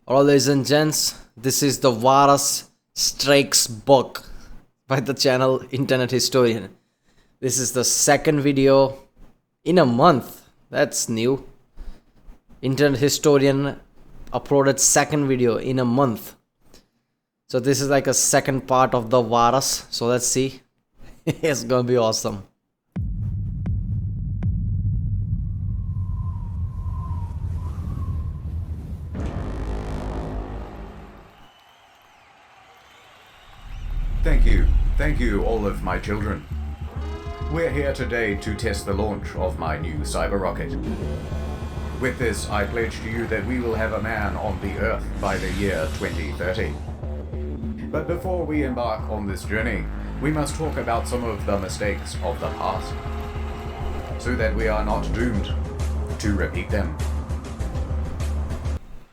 Alright, ladies and gents, this is the TheVarus Strakes book by the channel Internet Historian. This is the second video in a month. That's new. Internet Historian uploaded second video in a month. So this is like a second part of the TheVarus. So let's see. It's gonna be awesome. Thank you all of my children. We're here today to test the launch of my new cyber rocket. With this, I pledge to you that we will have a man on the Earth by the year 2030. But before we embark on this journey, we must talk about some of the mistakes of the past, so that we are not doomed to repeat them.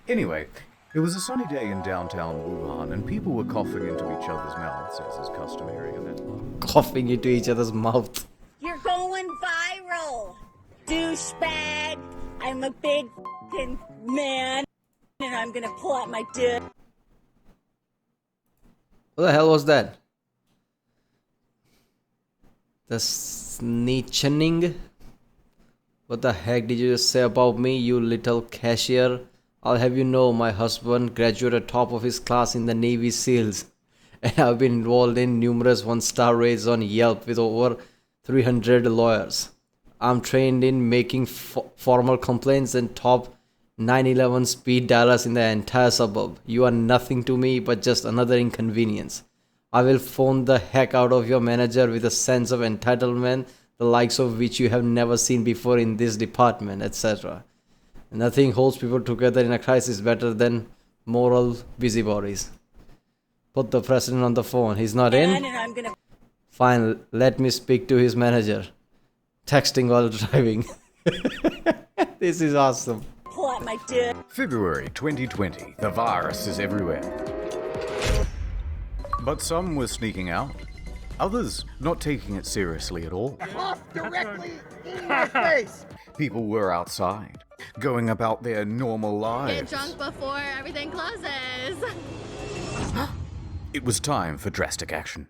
Anyway, it was a sunny day in downtown Wuhan, and people were coughing into each other's mouths, as is customary in that. Coughing into each other's mouth. You're going viral, douchebag. I'm a big f***ing man, and I'm gonna pull out my dick. What the hell was that? The snitching? What the heck did you just say about me, you little cashier? I'll have you know, my husband graduated top of his class in the Navy SEALs, and I've been involved in numerous one-star raids on Yelp with over 300 lawyers. I'm trained in making formal complaints and top 911 speed dialers in the entire suburb. You are nothing to me but just another inconvenience. I will phone the heck out of your manager with a sense of entitlement, the likes of which you have never seen before in this department, etc. Nothing holds people together in a crisis better than moral busybodies. Put the president on the phone. He's not in? Fine, let me speak to his manager. Texting while driving. This is awesome. Pull out my dick. February 2020, the virus is everywhere. But some were sneaking out, others not taking it seriously at all. Cough directly in my face! People were outside, going about their normal lives. Get drunk before everything closes. It was time for drastic action.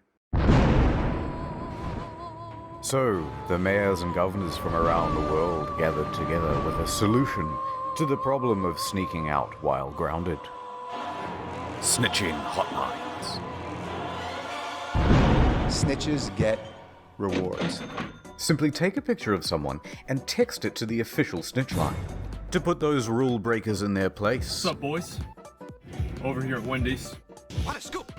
So, the mayors and governors from around the world gathered together with a solution to the problem of sneaking out while grounded. Snitching hotlines. Snitches get rewards. Simply take a picture of someone and text it to the official snitch line to put those rule breakers in their place. What's up, boys? Over here at Wendy's. What a scoop!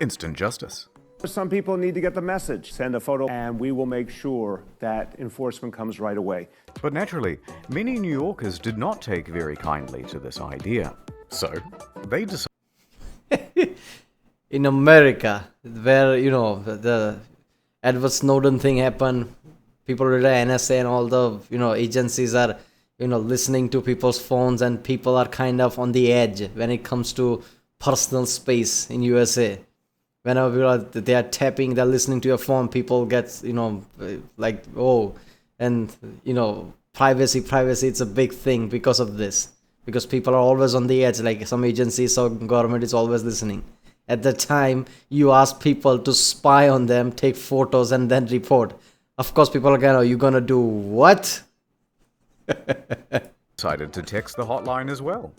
Instant justice. Some people need to get the message. Send a photo and we will make sure that enforcement comes right away. But naturally, many New Yorkers did not take very kindly to this idea. So, they decided... In America, where, the Edward Snowden thing happened, people with the NSA and all the, agencies are, listening to people's phones, and people are kind of on the edge when it comes to personal space in USA. Whenever they are tapping, they're listening to your phone, people get, like, oh, and, privacy, it's a big thing because of this. Because people are always on the edge, like some agencies or government is always listening. At the time, you ask people to spy on them, take photos, and then report. Of course, people are going, are you going to do what? decided to text the hotline as well.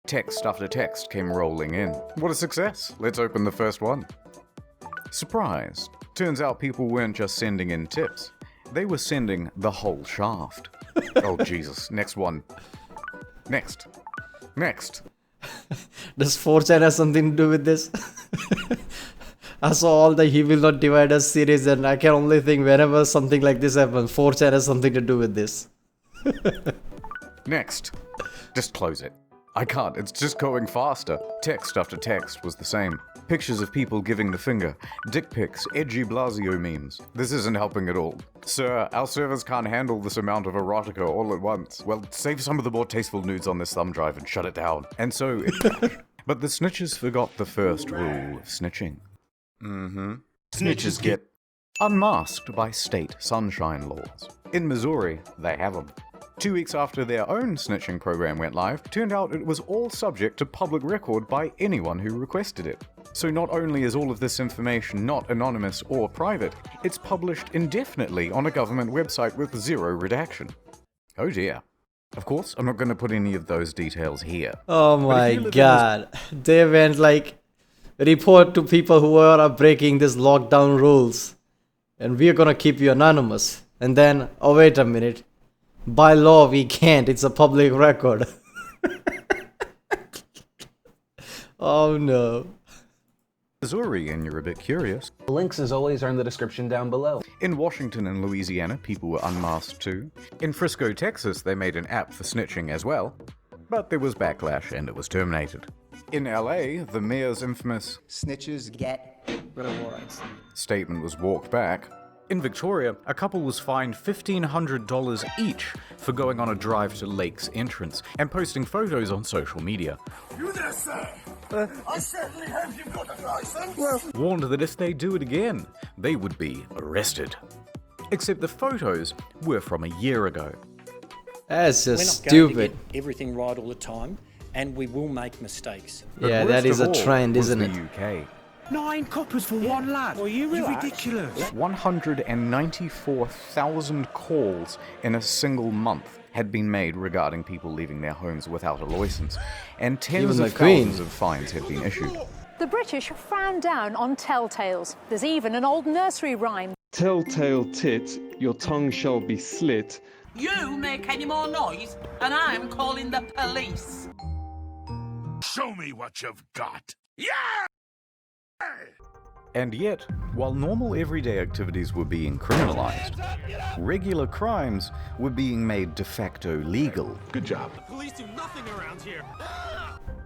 Text after text came rolling in. What a success! Let's open the first one. Surprised. Turns out people weren't just sending in tips. They were sending the whole shaft. Oh Jesus, next one. Next. Does 4chan have something to do with this? I saw all the He Will Not Divide Us series, and I can only think whenever something like this happens, 4chan has something to do with this. Next. Just close it. I can't, it's just going faster. Text after text was the same. Pictures of people giving the finger, dick pics, edgy Blasio memes. This isn't helping at all. Sir, our servers can't handle this amount of erotica all at once. Well, save some of the more tasteful nudes on this thumb drive and shut it down. And so it crashed. But the snitches forgot the first rule of snitching. Snitches get unmasked by state sunshine laws. In Missouri, they have them. 2 weeks after their own snitching program went live, turned out it was all subject to public record by anyone who requested it. So not only is all of this information not anonymous or private, it's published indefinitely on a government website with zero redaction. Oh dear. Of course, I'm not going to put any of those details here. Oh my god. They went like, report to people who are breaking these lockdown rules. And we're gonna keep you anonymous. And then, oh wait a minute. By law, we can't. It's a public record. Oh no. Missouri, and you're a bit curious. Links, as always, are in the description down below. In Washington and Louisiana, people were unmasked too. In Frisco, Texas, they made an app for snitching as well. But there was backlash and it was terminated. In LA, the mayor's infamous Snitches get rewards. statement was walked back. In Victoria, a couple was fined $1,500 each for going on a drive to Lake's entrance and posting photos on social media. You there, sir? I certainly hope you've got a license. Warned that if they do it again, they would be arrested. Except the photos were from a year ago. That's We're just not going to stupid. get everything right all the time, and we will make mistakes. But Yeah, worst that is of a all trend, was isn't the it? UK. 9 coppers for one lad. Well, you relax. ridiculous. 194,000 calls in a single month had been made regarding people leaving their homes without a license, and tens Even of the Queen. thousands of fines had been issued. The British frown down on telltales. There's even an old nursery rhyme. Telltale tit, your tongue shall be slit. You make any more noise, and I'm calling the police. Show me what you've got. And yet, while normal everyday activities were being criminalized, regular crimes were being made de facto legal. Good job. Police do nothing around here.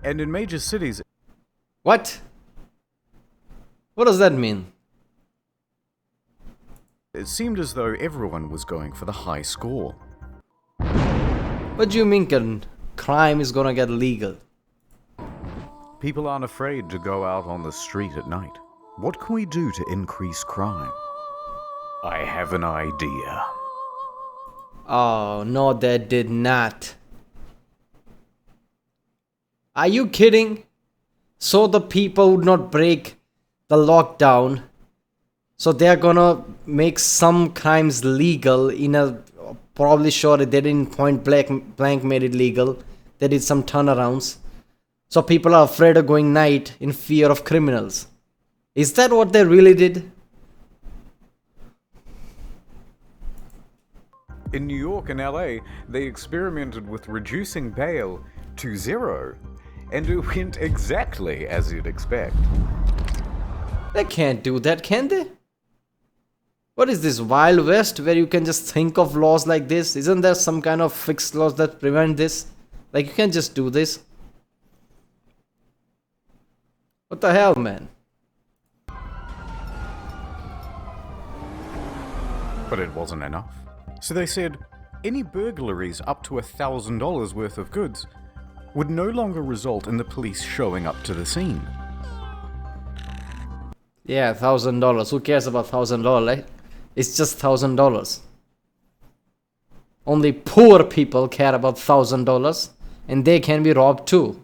And in major cities, What? What does that mean? it seemed as though everyone was going for the high score. What do you mean crime is gonna get legal? People aren't afraid to go out on the street at night. What can we do to increase crime? I have an idea. Oh, no, they did not. Are you kidding? So the people would not break the lockdown. So they're gonna make some crimes legal in a... Probably sure they didn't point blank made it legal. They did some turnarounds. So people are afraid of going night in fear of criminals. Is that what they really did? In New York and LA, they experimented with reducing bail to 0, and it went exactly as you'd expect. They can't do that, can they? What is this, Wild West, where you can just think of laws like this? Isn't there some kind of fixed laws that prevent this? Like, you can't just do this. What the hell, man? But it wasn't enough. So they said any burglaries up to $1,000 worth of goods would no longer result in the police showing up to the scene. Yeah, $1,000. Who cares about $1,000, right? It's just $1,000. Only poor people care about $1,000, and they can be robbed too.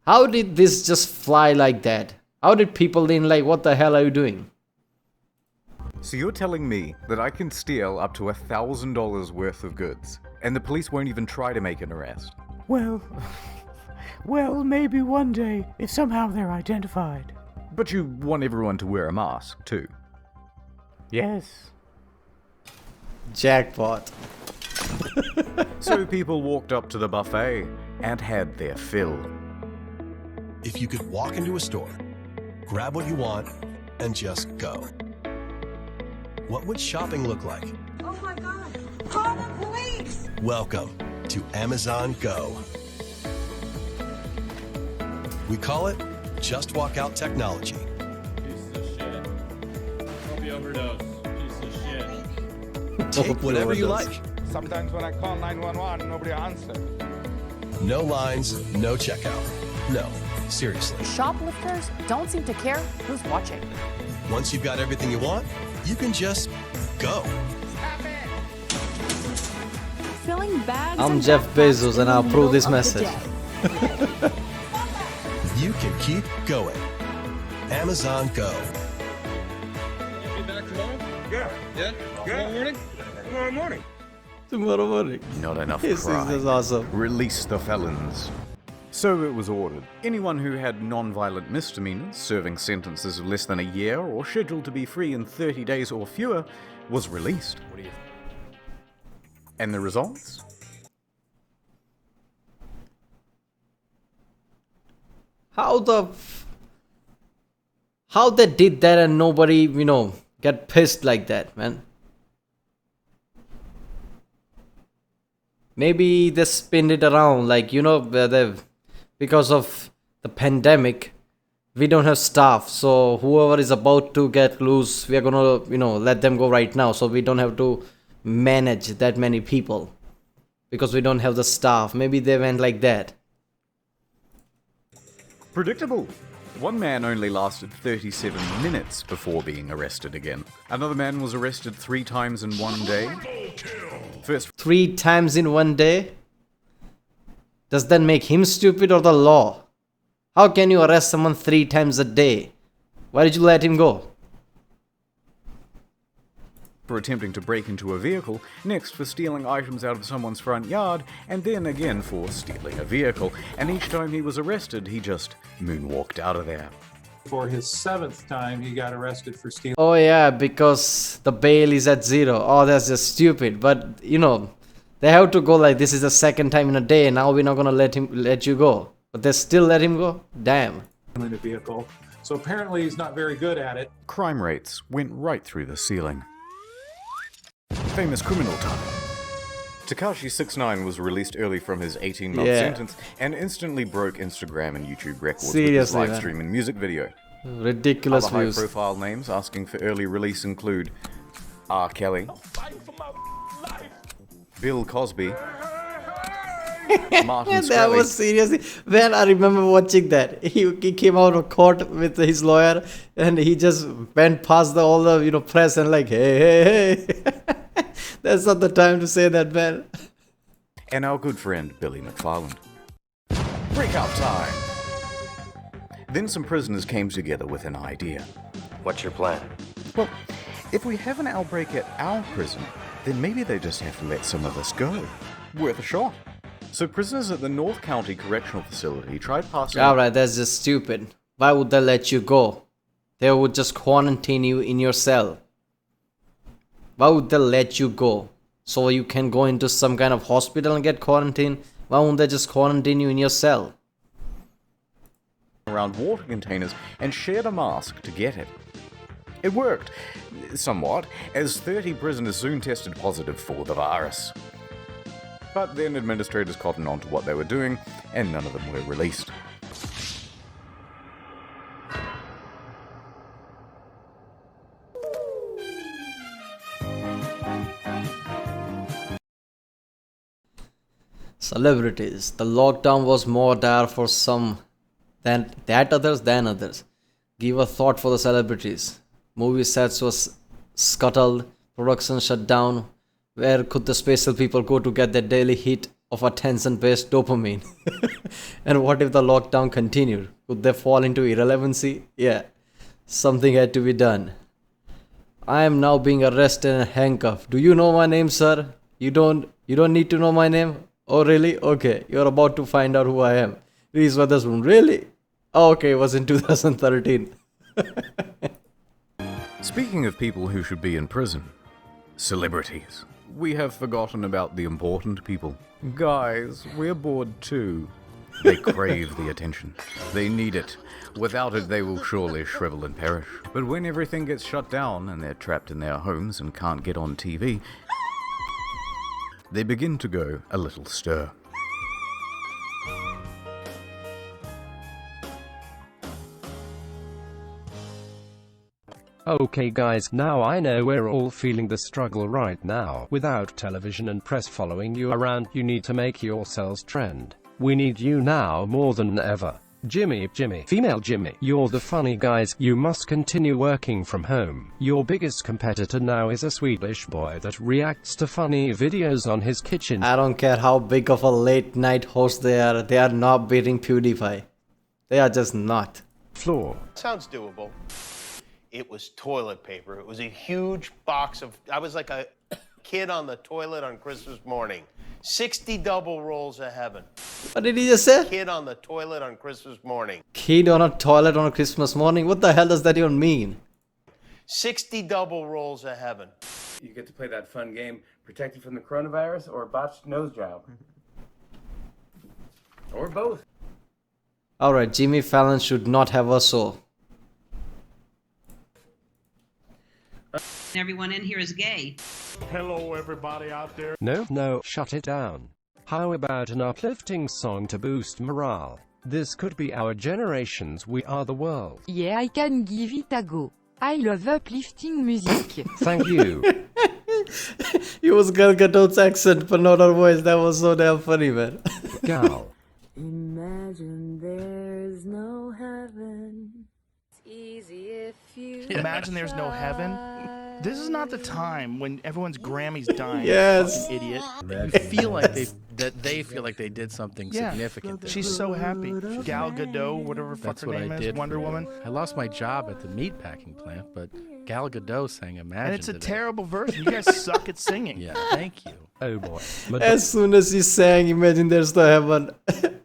How did this just fly like that? How did people then like, what the hell are you doing? So you're telling me that I can steal up to $1,000 worth of goods, and the police won't even try to make an arrest? Well, maybe one day, if somehow they're identified. But you want everyone to wear a mask, too. Yes. Jackpot. So people walked up to the buffet and had their fill. If you could walk into a store, grab what you want, and just go, what would shopping look like? Oh my God! Call the police! Welcome to Amazon Go. We call it Just Walk Out technology. Piece of shit. Hope you overdose. Piece of shit. Take whatever you like. Sometimes when I call 911, nobody answers. No lines, no checkout. No, seriously. Shoplifters don't seem to care who's watching. Once you've got everything you want, you can just go. Happy filling bags. I'm and Jeff backpacks Bezos in and the I approve middle this of the message. day. You can keep going. Amazon Go. Be back tomorrow? Yeah. Yeah? Tomorrow morning? Tomorrow morning. Tomorrow morning. Not enough This crime. is awesome. Release the felons. So it was ordered. Anyone who had non-violent misdemeanors, serving sentences of less than a year, or scheduled to be free in 30 days or fewer, was released. What do you And the results? How they did that and nobody, get pissed like that, man? Maybe they spin it around, like, because of the pandemic, we don't have staff, so whoever is about to get loose, we are gonna, let them go right now, so we don't have to manage that many people, because we don't have the staff. Maybe they went like that. Predictable. One man only lasted 37 minutes before being arrested again. Another man was arrested 3 times in one day. First 3 times in one day? Does that make him stupid or the law? How can you arrest someone 3 times a day? Why did you let him go? for attempting to break into a vehicle, next for stealing items out of someone's front yard, and then again for stealing a vehicle, and each time he was arrested, he just moonwalked out of there. For his 7th time, he got arrested for stealing. Oh yeah, because the bail is at 0. Oh, that's just stupid. But, you know, they have to go like, this is the 2nd time in a day, now we're not gonna let you go. But they still let him go? Damn. In a vehicle. So apparently he's not very good at it. Crime rates went right through the ceiling. Famous criminal time. Tekashi 69 was released early from his 18-month sentence and instantly broke Instagram and YouTube records with his live stream and music video. Ridiculous Other views. high-profile names asking for early release include R. Kelly, Bill Cosby, Martin That Shkreli. was seriously, when I remember watching that, he came out of court with his lawyer and he just went past all the press and like, hey, that's not the time to say that, man. And our good friend Billy McFarland. Breakout time! Then some prisoners came together with an idea. What's your plan? Well, if we have an outbreak at our prison, then maybe they just have to let some of us go. Worth a shot. So prisoners at the North County Correctional Facility tried passing... Alright, that's just stupid. Why would they let you go? They would just quarantine you in your cell. Why would they let you go? So you can go into some kind of hospital and get quarantined? Why won't they just quarantine you in your cell? ...around water containers and shared a mask to get it. It worked, somewhat, as 30 prisoners soon tested positive for the virus. But then administrators cottoned on to what they were doing, and none of them were released. Celebrities. The lockdown was more dire for some than others. Give a thought for the celebrities. Movie sets was scuttled, production shut down. Where could the special people go to get their daily hit of attention-based dopamine? And what if the lockdown continued? Could they fall into irrelevancy? Yeah, something had to be done. I am now being arrested and handcuffed. Do you know my name, sir? You don't need to know my name? Oh really? Okay, you're about to find out who I am. Reese Witherspoon. Really? Oh, okay, it was in 2013. Speaking of people who should be in prison, celebrities. We have forgotten about the important people. Guys, we're bored too. They crave the attention. They need it. Without it, they will surely shrivel and perish. But when everything gets shut down and they're trapped in their homes and can't get on TV, they begin to go a little stir. Okay guys, now I know we're all feeling the struggle right now. Without television and press following you around, you need to make yourselves trend. We need you now more than ever. Jimmy, female Jimmy, you're the funny guys, you must continue working from home. Your biggest competitor now is a Swedish boy that reacts to funny videos on his kitchen. I don't care how big of a late night host they are not beating PewDiePie. They are just not. Floor. Sounds doable. It was toilet paper. It was a huge box of, I was like a kid on the toilet on Christmas morning. 60 double rolls of heaven. What did he just say? Kid on the toilet on Christmas morning. Kid on a toilet on a Christmas morning? What the hell does that even mean? 60 double rolls of heaven. You get to play that fun game, protected from the coronavirus or a botched nose job. Or both. Alright, Jimmy Fallon should not have a soul. Everyone in here is gay. Hello, everybody out there. No, shut it down. How about an uplifting song to boost morale? This could be our generation's We Are the World. Yeah, I can give it a go. I love uplifting music. Thank you. It was Gal Gadot's accent, but not her voice. That was so damn funny, man. Gal. Imagine there's no heaven. It's easy if you Imagine there's no heaven. This is not the time when everyone's Grammy's dying. Yes. Fucking idiot. You feel like they feel like they did something significant. She's so happy. Gal Gadot, whatever fuck That's her what name I is, did. Wonder Woman. I lost my job at the meatpacking plant, but Gal Gadot sang Imagine. And it's a today. terrible version. You guys suck at singing. Yeah, thank you. Oh boy. As soon as he sang Imagine There's No Heaven,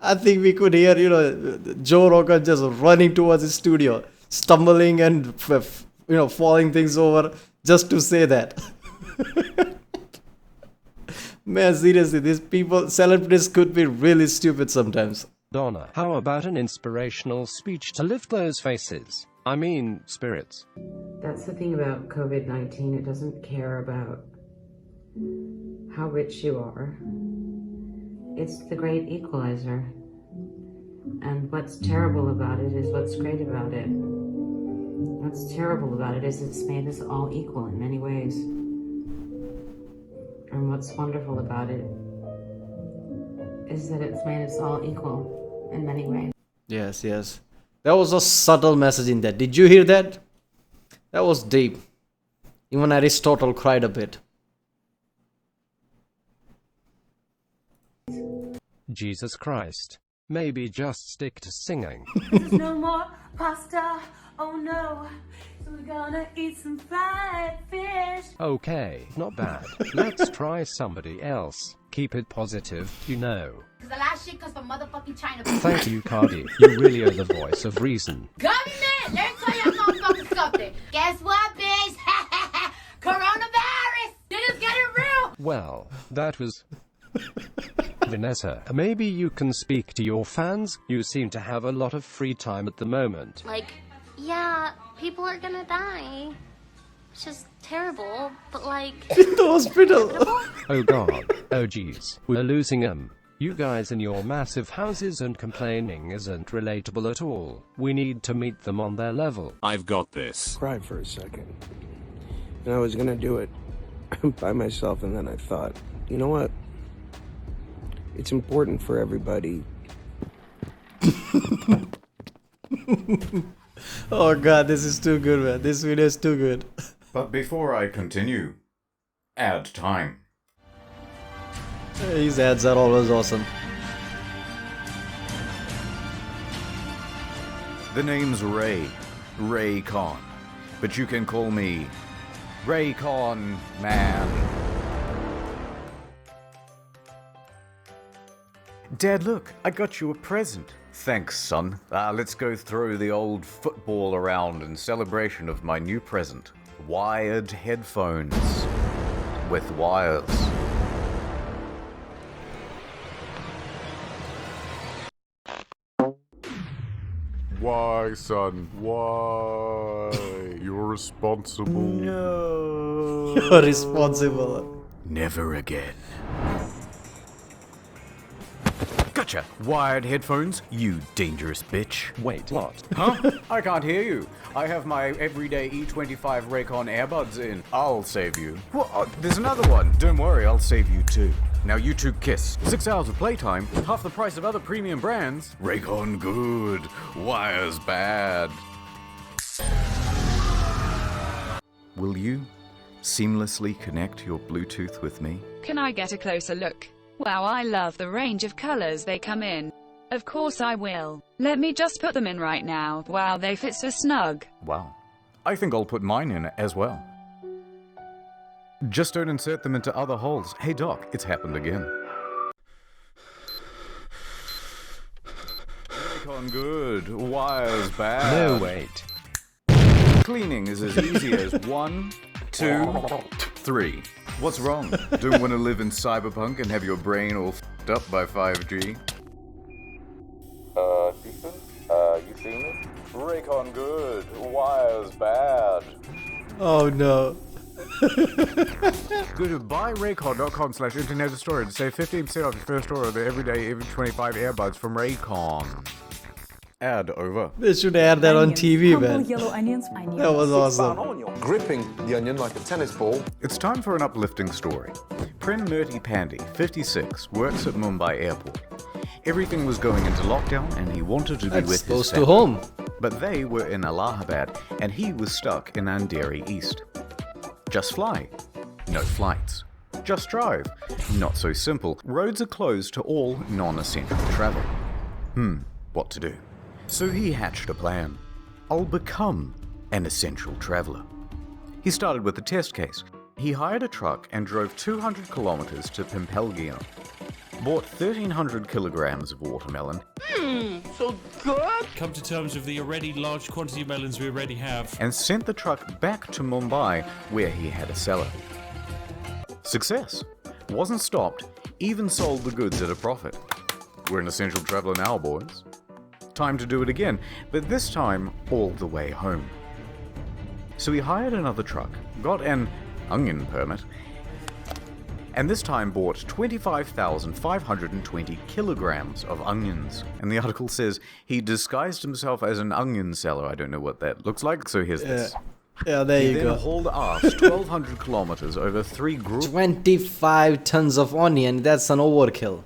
I think we could hear, Joe Rogan just running towards his studio, stumbling and, falling things over just to say that. Man, seriously, these people, celebrities could be really stupid sometimes. Donna, how about an inspirational speech to lift those faces? I mean, spirits. That's the thing about COVID-19. It doesn't care about how rich you are. It's the great equalizer. And what's terrible about it is what's great about it. What's terrible about it is it's made us all equal in many ways. And what's wonderful about it is that it's made us all equal in many ways. Yes. There was a subtle message in that. Did you hear that? That was deep. Even Aristotle cried a bit. Jesus Christ. Maybe just stick to singing. There's no more pasta, oh no. So we're gonna eat some fried fish. Okay, not bad. Let's try somebody else. Keep it positive, Cause the last shit comes from motherfucking China. Thank you, Cardi. You really are the voice of reason. Government, let me tell y'all motherfuckers something. Guess what, bitch? Coronavirus. Shit is getting real. Well, that was... Vanessa, maybe you can speak to your fans? You seem to have a lot of free time at the moment. Like, yeah, people are gonna die. It's just terrible, but like... In the hospital. Oh god. Oh jeez. We're losing them. You guys in your massive houses and complaining isn't relatable at all. We need to meet them on their level. I've got this. Cried for a second. And I was gonna do it by myself, and then I thought, you know what? It's important for everybody. Oh god, this is too good, man. This video is too good. But before I continue, ad time. His ads are always awesome. The name's Ray Khan, but you can call me Ray Khan, man. Dad, look, I got you a present. Thanks, son. Let's go throw the old football around in celebration of my new present. Wired headphones. With wires. Why, son? Why? You're responsible. No. You're responsible. Never again. Gotcha! Wired headphones, you dangerous bitch. Wait, what? Huh? I can't hear you. I have my everyday E25 Raycon earbuds in. I'll save you. There's another one. Don't worry, I'll save you too. Now you two kiss. 6 hours of playtime, half the price of other premium brands. Raycon good, wires bad. Will you seamlessly connect your Bluetooth with me? Can I get a closer look? Wow, I love the range of colors they come in. Of course I will. Let me just put them in right now. Wow, they fit so snug. Wow. I think I'll put mine in as well. Just don't insert them into other holes. Hey Doc, it's happened again. Raycon good, wires bad. No, wait. Cleaning is as easy as 1, 2, 3. What's wrong? Don't want to live in cyberpunk and have your brain all f***ed up by 5G? Ethan? You see me? Raycon good, wires bad. Oh no. Go to buyraycon.com/internet store to save 15% off your first order of the everyday even 25 earbuds from Raycon. Ad over. They should add that on TV, Humble man. yellow onions. That was awesome. Gripping the onion like a tennis ball. It's time for an uplifting story. Pren Murti Pandey, 56, works at Mumbai airport. Everything was going into lockdown and he wanted to be That's with his close to family. home. But they were in Allahabad and he was stuck in Andheri East. Just fly. No flights. Just drive. Not so simple. Roads are closed to all non-essential travel. What to do? So he hatched a plan. I'll become an essential traveler. He started with a test case. He hired a truck and drove 200 kilometers to Pimpelgina. Bought 1,300 kilograms of watermelon. So good. Come to terms with the already large quantity of melons we already have. And sent the truck back to Mumbai, where he had a cellar. Success. Wasn't stopped, even sold the goods at a profit. We're an essential traveler now, boys. Time to do it again, but this time all the way home. So he hired another truck, got an onion permit, and this time bought 25,520 kilograms of onions. And the article says he disguised himself as an onion seller. I don't know what that looks like, so here's this. Yeah, there you He go. then hauled ass 1,200 kilometers over 3 groups. 25 tons of onion, that's an overkill.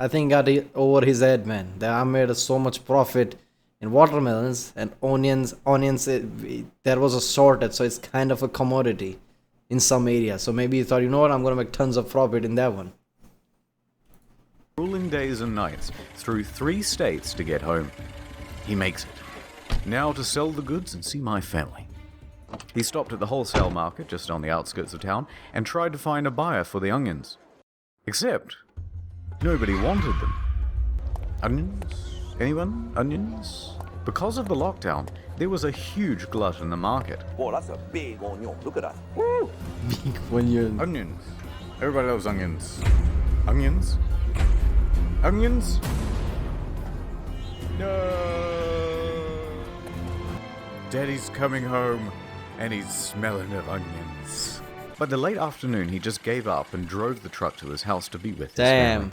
I think got it over his head, man. I made so much profit in watermelons and onions. There was a shortage, so it's kind of a commodity in some areas. So maybe he thought, you know what, I'm going to make tons of profit in that one. Grueling days and nights through 3 states to get home. He makes it. Now to sell the goods and see my family. He stopped at the wholesale market just on the outskirts of town and tried to find a buyer for the onions. Except nobody wanted them. Onions? Anyone? Onions? Because of the lockdown, there was a huge glut in the market. Whoa, that's a big onion. Look at that. Big onion. Onions. Everybody loves onions. Onions? Onions? No. Daddy's coming home and he's smelling of onions. By the late afternoon, he just gave up and drove the truck to his house to be with his family.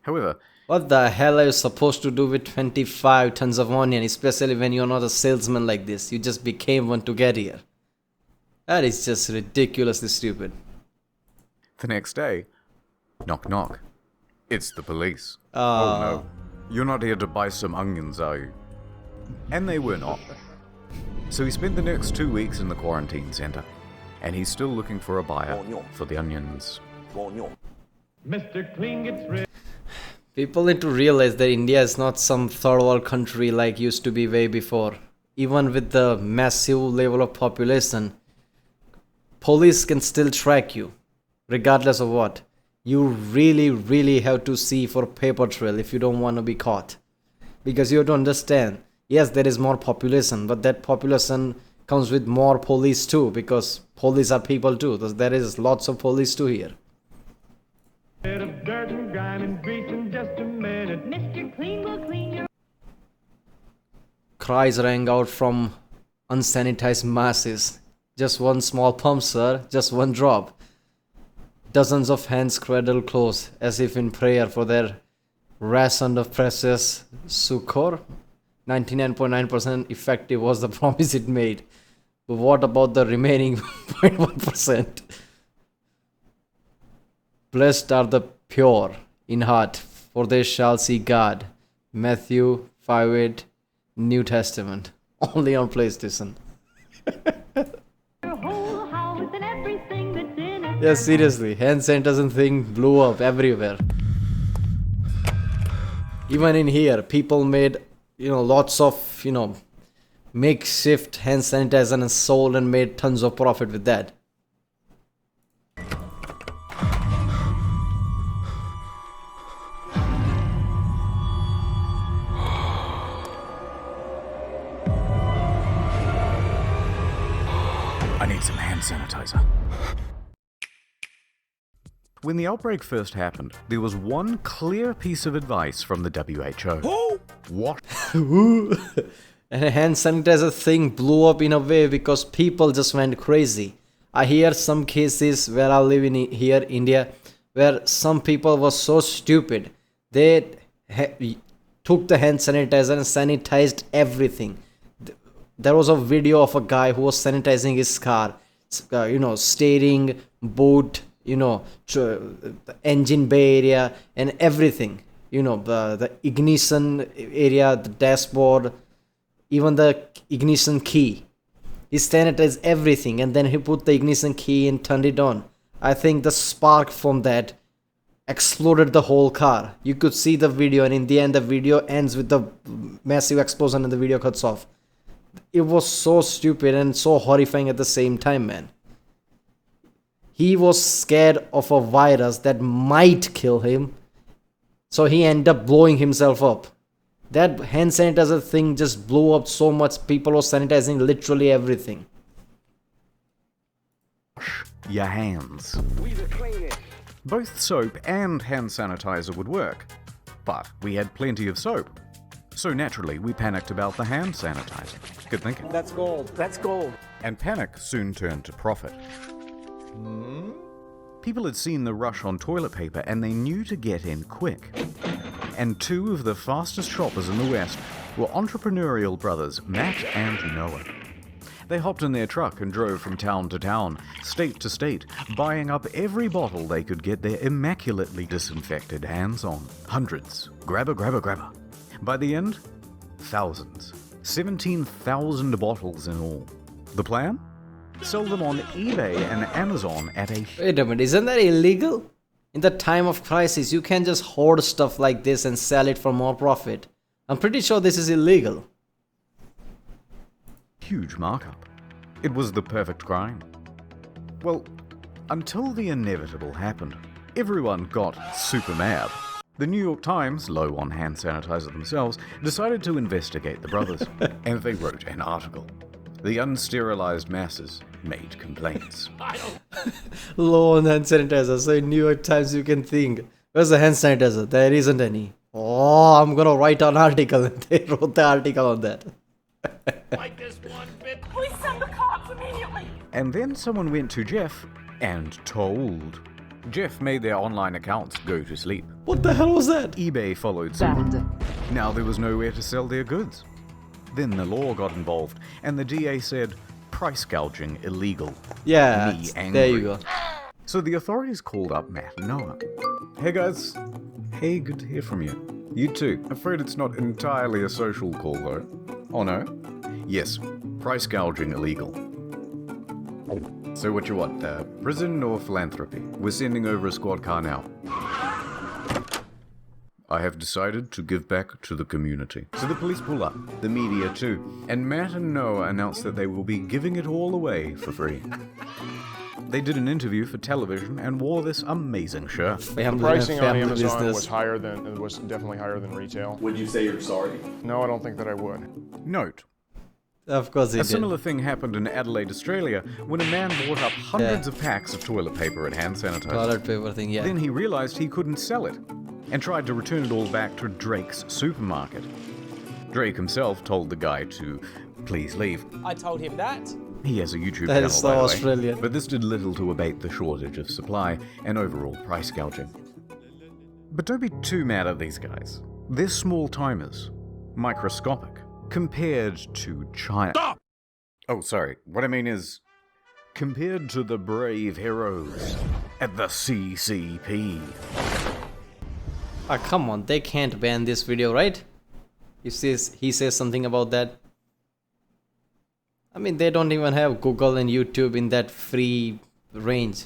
However, what the hell are you supposed to do with 25 tons of onion, especially when you're not a salesman like this? You just became one to get here. That is just ridiculously stupid. the next day, knock knock. It's the police. Oh no. You're not here to buy some onions, are you? And they were not. So he spent the next 2 weeks in the quarantine center, and he's still looking for a buyer for the onions. Mr. Clean gets rid. People need to realize that India is not some third world country like used to be way before. Even with the massive level of population, police can still track you, regardless of what. You really have to see for paper trail if you don't want to be caught. Because you have to understand, yes, there is more population, but that population comes with more police too, because police are people too. There is lots of police too here. Bit of dirt and grime and grease in just a minute. Mr. Clean will clean your... Cries rang out from unsanitized masses. Just one small pump, sir. Just one drop. Dozens of hands cradled close, as if in prayer for their ration of precious succor. 99.9% effective was the promise it made. But what about the remaining 0.1%? Blessed are the pure in heart, for they shall see God. Matthew 5:8, New Testament. Only on PlayStation. Yeah, seriously, hand sanitizer thing blew up everywhere. Even in here, people made, lots of, makeshift hand sanitizer and sold and made tons of profit with that. I need some hand sanitizer. When the outbreak first happened, there was one clear piece of advice from the WHO. What? And a hand sanitizer thing blew up in a way because people just went crazy. I hear some cases where I live in here, India, where some people were so stupid. They took the hand sanitizer and sanitized everything. There was a video of a guy who was sanitizing his car, steering, boot, the engine bay area and everything. The ignition area, the dashboard, even the ignition key. He sanitized everything and then he put the ignition key and turned it on. I think the spark from that exploded the whole car. You could see the video, and in the end the video ends with the massive explosion and the video cuts off. It was so stupid and so horrifying at the same time, man. He was scared of a virus that might kill him, so he ended up blowing himself up. That hand sanitizer thing just blew up so much. People were sanitizing literally everything. Wash your hands. Both soap and hand sanitizer would work, but we had plenty of soap. So naturally, we panicked about the hand sanitizer. Good thinking. That's gold. That's gold. And panic soon turned to profit. People had seen the rush on toilet paper and they knew to get in quick. And two of the fastest shoppers in the West were entrepreneurial brothers, Matt and Noah. They hopped in their truck and drove from town to town, state to state, buying up every bottle they could get their immaculately disinfected hands on. Hundreds. Grabber, grabber, grabber. By the end, thousands. 17,000 bottles in all. The plan? Sell them on eBay and Amazon at a... Wait a minute, isn't that illegal? In the time of crisis, you can't just hoard stuff like this and sell it for more profit. I'm pretty sure this is illegal. Huge markup. It was the perfect crime. Well, until the inevitable happened. Everyone got super mad. The New York Times, low on hand sanitizer themselves, decided to investigate the brothers. And they wrote an article. The unsterilized masses made complaints. Low on hand sanitizer. So in New York Times you can think, where's the hand sanitizer? There isn't any. Oh, I'm gonna write an article. And they wrote the article on that. Like this one bit. Please send the cops immediately. And then someone went to Jeff and told. Jeff made their online accounts go to sleep. What the hell was that? eBay followed suit. Now there was nowhere to sell their goods. Then the law got involved, and the DA said, price gouging illegal. Yeah, Me angry. there you go. So the authorities called up Matt and Noah. Hey guys. Hey, good to hear from you. You too. Afraid it's not entirely a social call though. Oh no? Yes, price gouging illegal. So what you want, prison or philanthropy? We're sending over a squad car now. I have decided to give back to the community. So the police pull up, the media too, and Matt and Noah announce that they will be giving it all away for free. They did an interview for television and wore this amazing shirt. The pricing on Amazon was definitely higher than retail. Would you say you're sorry? No, I don't think that I would. Note. Of course he A did. similar thing happened in Adelaide, Australia, when a man bought up hundreds of packs of toilet paper and hand sanitizer. Toilet paper thing, yeah. Then he realized he couldn't sell it, and tried to return it all back to Drake's supermarket. Drake himself told the guy to please leave. I told him that. He has a YouTube That channel, is so by the way, Australian. but this did little to abate the shortage of supply and overall price gouging. But don't be too mad at these guys. They're small timers, microscopic, compared to China. Stop! Oh, sorry. What I mean is, compared to the brave heroes at the CCP. Ah, come on, they can't ban this video, right? He says something about that. I mean, they don't even have Google and YouTube in that free range.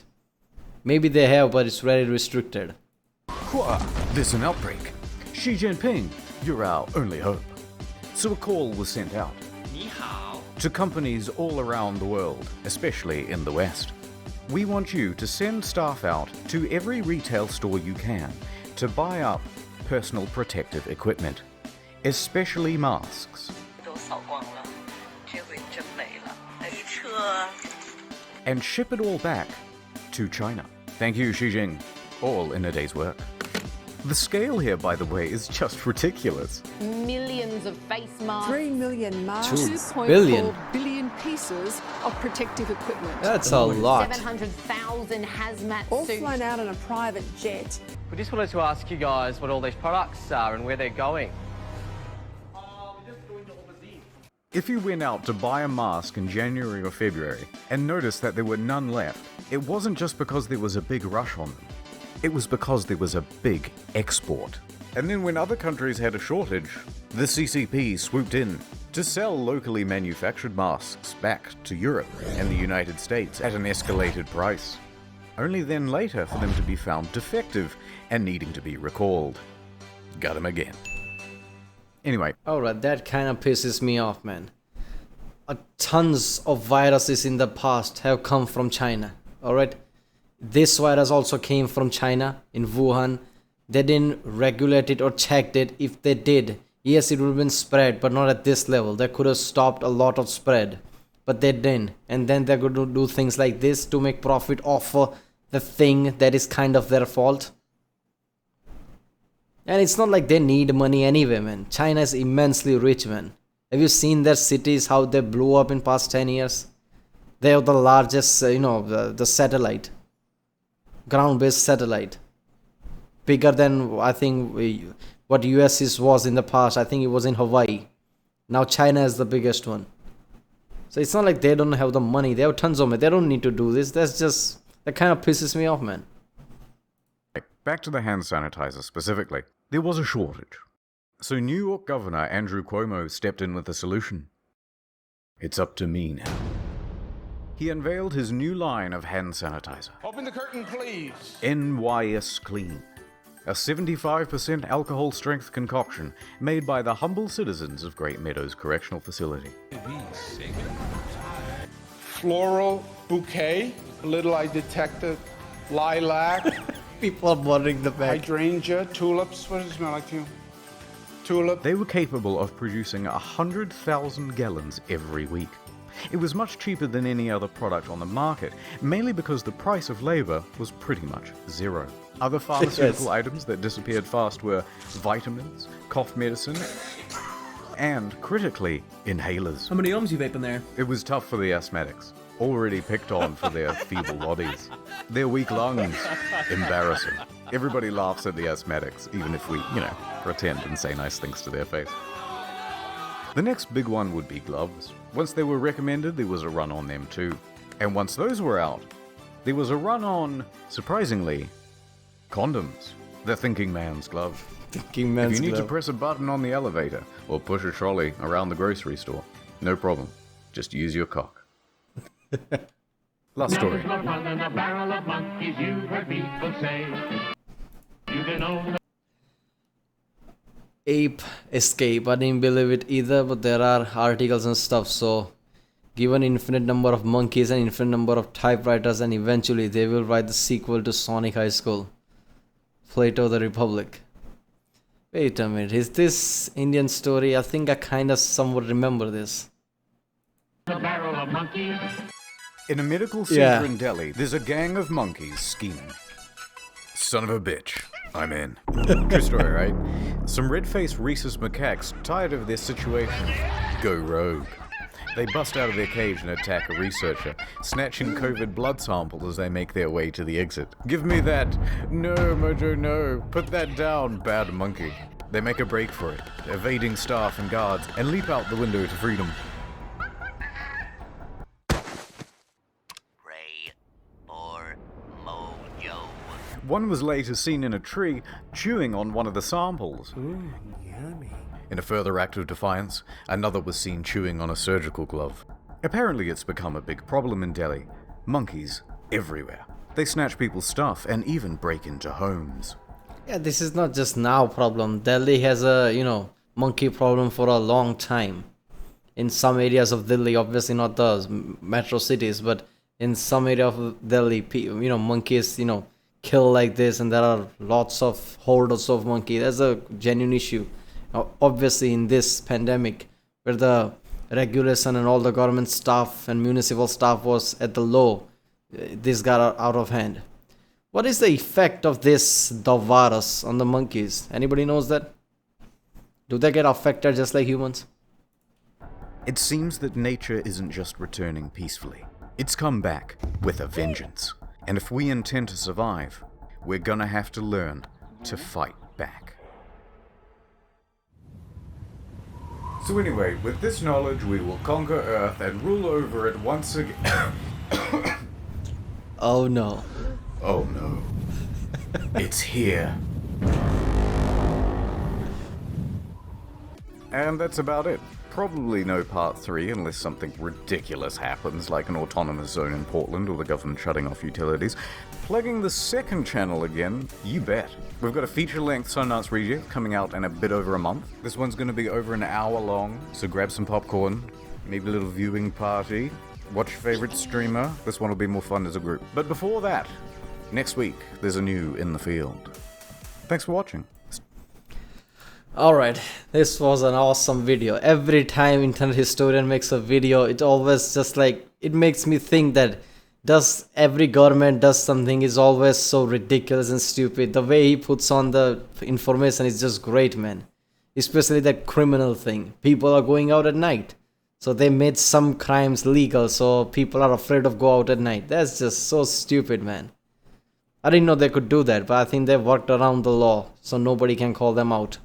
Maybe they have, but it's very restricted. There's an outbreak. Xi Jinping, you're our only hope. So a call was sent out to companies all around the world, especially in the West. We want you to send staff out to every retail store you can to buy up personal protective equipment, especially masks. And ship it all back to China. Thank you, Xi Jinping. All in a day's work. The scale here, by the way, is just ridiculous. Millions of face masks. 3 million masks. 2 billion. 2.4 billion pieces of protective equipment. That's a lot. 700,000 hazmat All suits. flown out on a private jet. We just wanted to ask you guys what all these products are and where they're going. If you went out to buy a mask in January or February and noticed that there were none left, it wasn't just because there was a big rush on them. It was because there was a big export. And then when other countries had a shortage, the CCP swooped in to sell locally manufactured masks back to Europe and the United States at an escalated price. Only then later for them to be found defective and needing to be recalled. Got 'em again. Anyway. Alright, that kind of pisses me off, man. Tons of viruses in the past have come from China. Alright? This virus also came from China, in Wuhan. They didn't regulate it or checked it. If they did, yes, it would have been spread, but not at this level. They could have stopped a lot of spread, but they didn't. And then they're going to do things like this to make profit off the thing that is kind of their fault. And it's not like they need money anyway, man. China is immensely rich, man. Have you seen their cities, how they blew up in past 10 years? They have the largest, the satellite. Ground-based satellite. Bigger than, I think, what US was in the past. I think it was in Hawaii. Now China is the biggest one. So it's not like they don't have the money. They have tons of money. They don't need to do this. That kind of pisses me off, man. Back to the hand sanitizer specifically. There was a shortage. So New York Governor Andrew Cuomo stepped in with a solution. It's up to me now. He unveiled his new line of hand sanitizer. Open the curtain, please. NYS Clean. A 75% alcohol strength concoction made by the humble citizens of Great Meadows Correctional Facility. Floral bouquet. A little I detected. Lilac. People are wondering the back. Hydrangea. Tulips. What does it smell like to you? Tulip. They were capable of producing 100,000 gallons every week. It was much cheaper than any other product on the market, mainly because the price of labor was pretty much zero. Other pharmaceutical items that disappeared fast were vitamins, cough medicine, and, critically, inhalers. How many ohms you vape in there? It was tough for the asthmatics, already picked on for their feeble bodies. Their weak lungs, embarrassing. Everybody laughs at the asthmatics, even if we, pretend and say nice things to their face. The next big one would be gloves. Once they were recommended, there was a run on them too. And once those were out, there was a run on, surprisingly, condoms. The thinking man's glove. Thinking man's glove. If you need glove. to press a button on the elevator or push a trolley around the grocery store, no problem. Just use your cock. Last story. Ape escape. I didn't believe it either, but there are articles and stuff. So given infinite number of monkeys and infinite number of typewriters, and eventually they will write the sequel to Sonic High School, Plato the Republic. Wait a minute, is this Indian story? I think I kind of somewhat remember this. In a medical center in Delhi, there's a gang of monkeys scheming. Son of a bitch. I'm in. True story, right? Some red-faced rhesus macaques, tired of their situation, go rogue. They bust out of their cage and attack a researcher, snatching COVID blood samples as they make their way to the exit. Give me that. No, Mojo, no. Put that down, bad monkey. They make a break for it, evading staff and guards, and leap out the window to freedom. One was later seen in a tree chewing on one of the samples. Yummy. In a further act of defiance, another was seen chewing on a surgical glove. Apparently it's become a big problem in Delhi. Monkeys everywhere. They snatch people's stuff and even break into homes. Yeah, this is not just now problem. Delhi has a, monkey problem for a long time. In some areas of Delhi, obviously not the metro cities, but in some area of Delhi, monkeys, kill like this, and there are lots of hordes of monkeys. That's a genuine issue. Now, obviously, in this pandemic, where the regulation and all the government staff and municipal staff was at the low, this got out of hand. What is the effect of this TheVarus on the monkeys? Anybody knows that? Do they get affected just like humans? It seems that nature isn't just returning peacefully. It's come back with a vengeance. And if we intend to survive, we're gonna have to learn to fight back. So anyway, with this knowledge, we will conquer Earth and rule over it once again. Oh no. Oh no. It's here. And that's about it. Probably no part 3 unless something ridiculous happens, like an autonomous zone in Portland or the government shutting off utilities. Plugging the second channel again, you bet. We've got a feature-length Sundance review coming out in a bit over a month. This one's going to be over an hour long, so grab some popcorn, maybe a little viewing party, watch your favorite streamer. This one will be more fun as a group. But before that, next week, there's a new In the Field. Thanks for watching. Alright, this was an awesome video. Every time Internet Historian makes a video, it always just like, it makes me think that every government does something is always so ridiculous and stupid. The way he puts on the information is just great, man. Especially that criminal thing. People are going out at night. So they made some crimes legal, so people are afraid of go out at night. That's just so stupid, man. I didn't know they could do that, but I think they worked around the law, so nobody can call them out.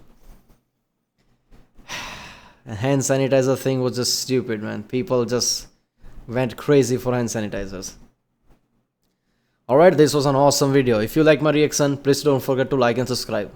Hand sanitizer thing was just stupid, man. People just went crazy for hand sanitizers. Alright, this was an awesome video. If you like my reaction, please don't forget to like and subscribe.